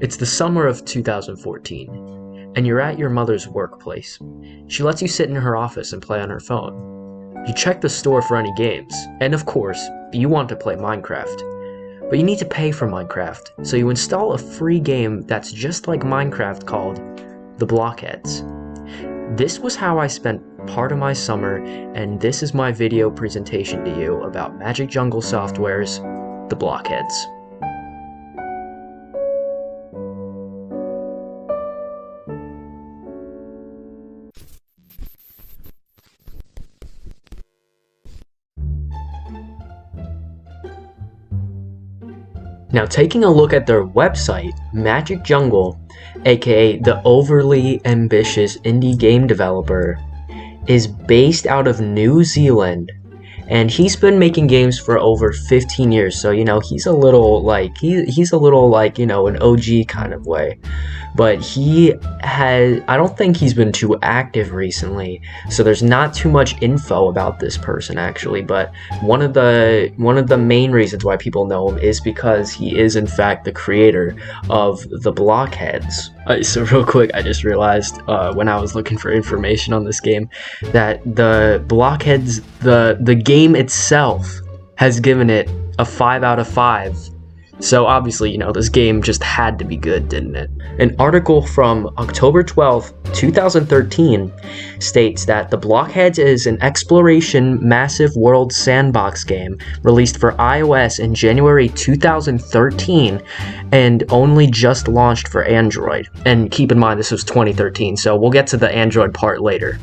It's the summer of 2014, and you're at your mother's workplace. She lets you sit in her office and play on her phone. You check the store for any games, and of course, you want to play Minecraft. But you need to pay for Minecraft, so you install a free game that's just like Minecraft called the Blockheads. This was how I spent part of my summer, and this is my video presentation to you about Magic Jungle Software's The Blockheads. Now, taking a look at their website, Magic Jungle, aka the overly ambitious indie game developer, is based out of New Zealand, and he's been making games for over 15 years, so he's a little like an OG kind of way. But I don't think he's been too active recently, so there's not too much info about this person actually. But one of the main reasons why people know him is because he is in fact the creator of the Blockheads. So real quick, I just realized when I was looking for information on this game that the Blockheads, the game itself, has given it a 5 out of 5. So obviously, this game just had to be good, didn't it? An article from October 12th, 2013 states that The Blockheads is an exploration massive world sandbox game released for iOS in January 2013 and only just launched for Android. And keep in mind, this was 2013, so we'll get to the Android part later.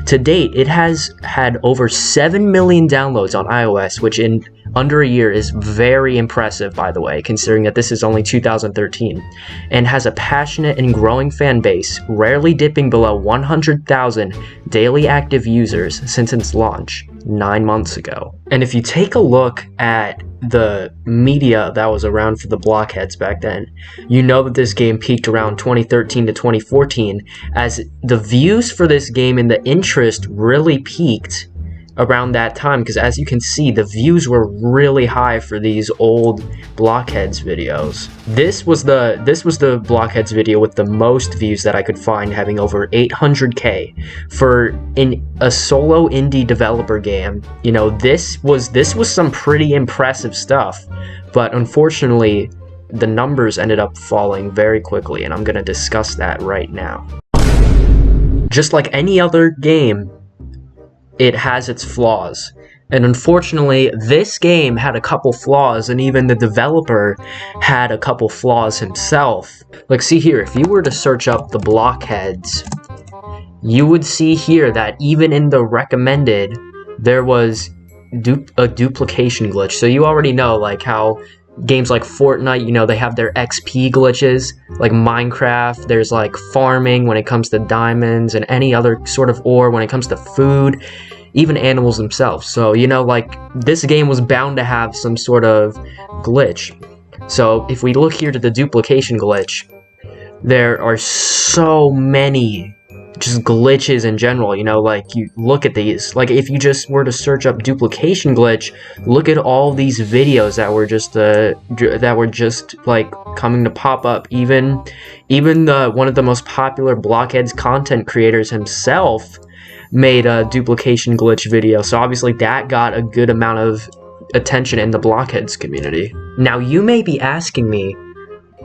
To date, it has had over 7 million downloads on iOS, which in under a year is very impressive, by the way, considering that this is only 2013, and has a passionate and growing fan base, rarely dipping below 100,000 daily active users since its launch 9 months ago. And if you take a look at the media that was around for the Blockheads back then, you know that this game peaked around 2013 to 2014, as the views for this game and the interest really peaked around that time, because as you can see, the views were really high for these old Blockheads videos. This was the Blockheads video with the most views that I could find, having over 800k for a solo indie developer game. This was some pretty impressive stuff, but unfortunately the numbers ended up falling very quickly, and I'm going to discuss that right now. Just like any other game, it has its flaws, and unfortunately this game had a couple flaws, and even the developer had a couple flaws himself. Like, see here, if you were to search up the Blockheads, you would see here that even in the recommended there was a duplication glitch. So you already know, like, how games like Fortnite, they have their XP glitches. Like Minecraft, there's like farming when it comes to diamonds and any other sort of ore when it comes to food, even animals themselves. So, like, this game was bound to have some sort of glitch. So if we look here to the duplication glitch, there are so many just glitches in general. Like, you look at these, like, if you just were to search up duplication glitch, look at all these videos that were just like coming to pop up. Even one of the most popular Blockheads content creators himself made a duplication glitch video, so obviously that got a good amount of attention in the Blockheads community. Now, you may be asking me,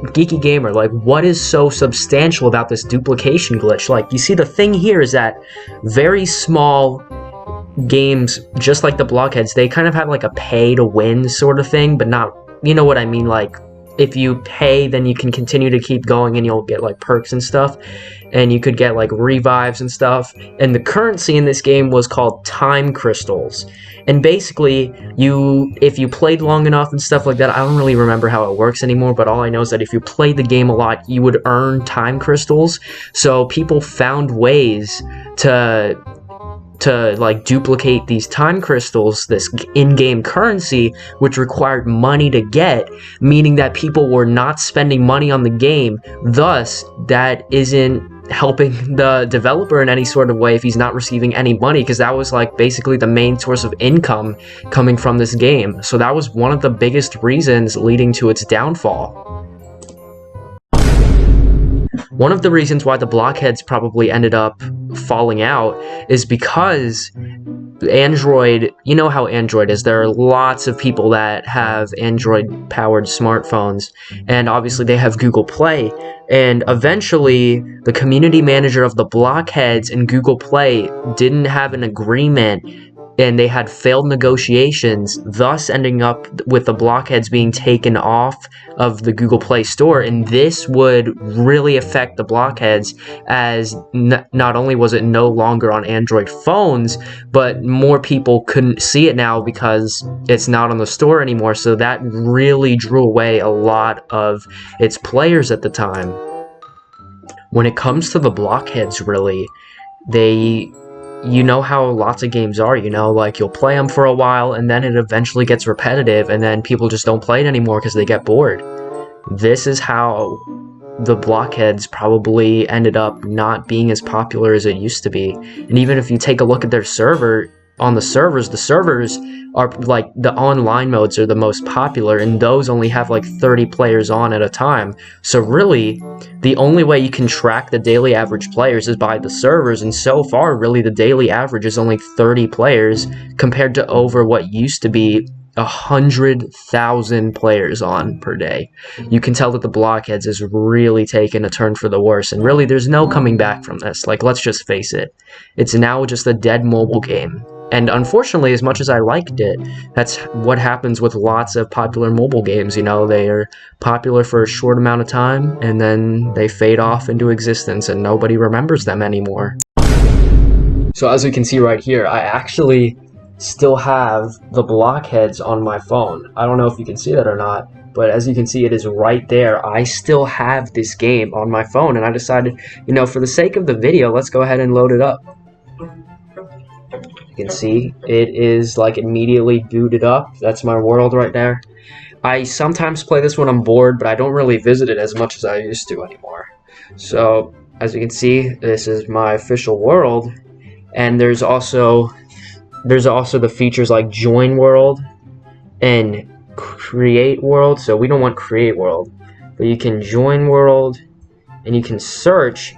Geeky Gamer, like, what is so substantial about this duplication glitch? Like, you see, the thing here is that very small games, just like the Blockheads, they kind of have like a pay to win sort of thing, but not, you know what I mean? Like, if you pay, then you can continue to keep going and you'll get like perks and stuff, and you could get like revives and stuff. And the currency in this game was called time crystals, and basically if you played long enough and stuff like that, I don't really remember how it works anymore, but all I know is that if you played the game a lot, you would earn time crystals. So people found ways to like duplicate these time crystals, this in-game currency, which required money to get, meaning that people were not spending money on the game. Thus, that isn't helping the developer in any sort of way if he's not receiving any money, because that was like basically the main source of income coming from this game. So that was one of the biggest reasons leading to its downfall. One of the reasons why the Blockheads probably ended up falling out is because Android, you know how Android is. There are lots of people that have Android-powered smartphones, and obviously they have Google Play. And eventually, the community manager of the Blockheads and Google Play didn't have an agreement, and they had failed negotiations, thus ending up with the Blockheads being taken off of the Google Play Store. And this would really affect the Blockheads, as not only was it no longer on Android phones, but more people couldn't see it now because it's not on the store anymore. So that really drew away a lot of its players at the time. When it comes to the Blockheads, really, you know how lots of games are, you know, like you'll play them for a while and then it eventually gets repetitive and then people just don't play it anymore because they get bored. This is how the Blockheads probably ended up not being as popular as it used to be. And even if you take a look at their server, on the servers are like, the online modes are the most popular, and those only have like 30 players on at a time. So really, the only way you can track the daily average players is by the servers, and so far, really, the daily average is only 30 players compared to over what used to be 100,000 players on per day. You can tell that the Blockheads is really taking a turn for the worse, and really, there's no coming back from this. Like, let's just face it. It's now just a dead mobile game. And unfortunately, as much as I liked it, that's what happens with lots of popular mobile games. You know, they are popular for a short amount of time, and then they fade off into existence, and nobody remembers them anymore. So as you can see right here, I actually still have the Blockheads on my phone. I don't know if you can see that or not, but as you can see, it is right there. I still have this game on my phone, and I decided, you know, for the sake of the video, let's go ahead and load it up. You can see it is like immediately booted up. That's my world right there. I sometimes play this when I'm bored, but I don't really visit it as much as I used to anymore. So as you can see, this is my official world, and there's also the features like join world and create world. So we don't want create world, but you can join world and you can search.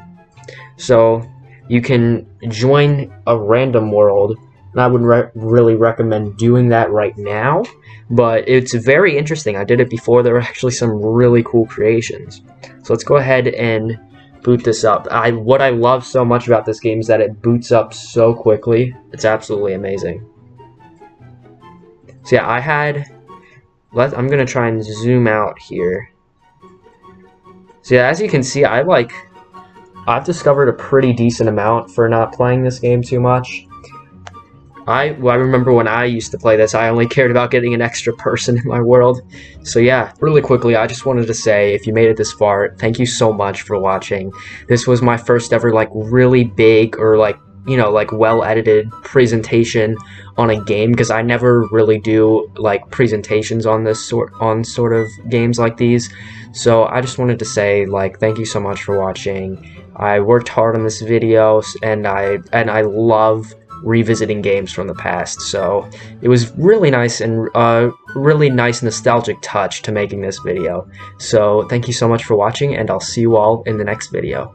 So you can join a random world, and I would really recommend doing that right now, but it's very interesting. I did it before. There were actually some really cool creations. So let's go ahead and boot this up. What I love so much about this game is that it boots up so quickly. It's absolutely amazing. So yeah, I'm gonna try and zoom out here. So yeah, as you can see, I've discovered a pretty decent amount for not playing this game too much. I remember when I used to play this, I only cared about getting an extra person in my world. So yeah, really quickly, I just wanted to say, if you made it this far, thank you so much for watching. This was my first ever, like, really big, or like, you know, like, well-edited presentation on a game, because I never really do, like, presentations on this sort of games like these. So I just wanted to say, like, thank you so much for watching. I worked hard on this video, and I love revisiting games from the past, so it was really nice, and really nice nostalgic touch to making this video. So thank you so much for watching, and I'll see you all in the next video.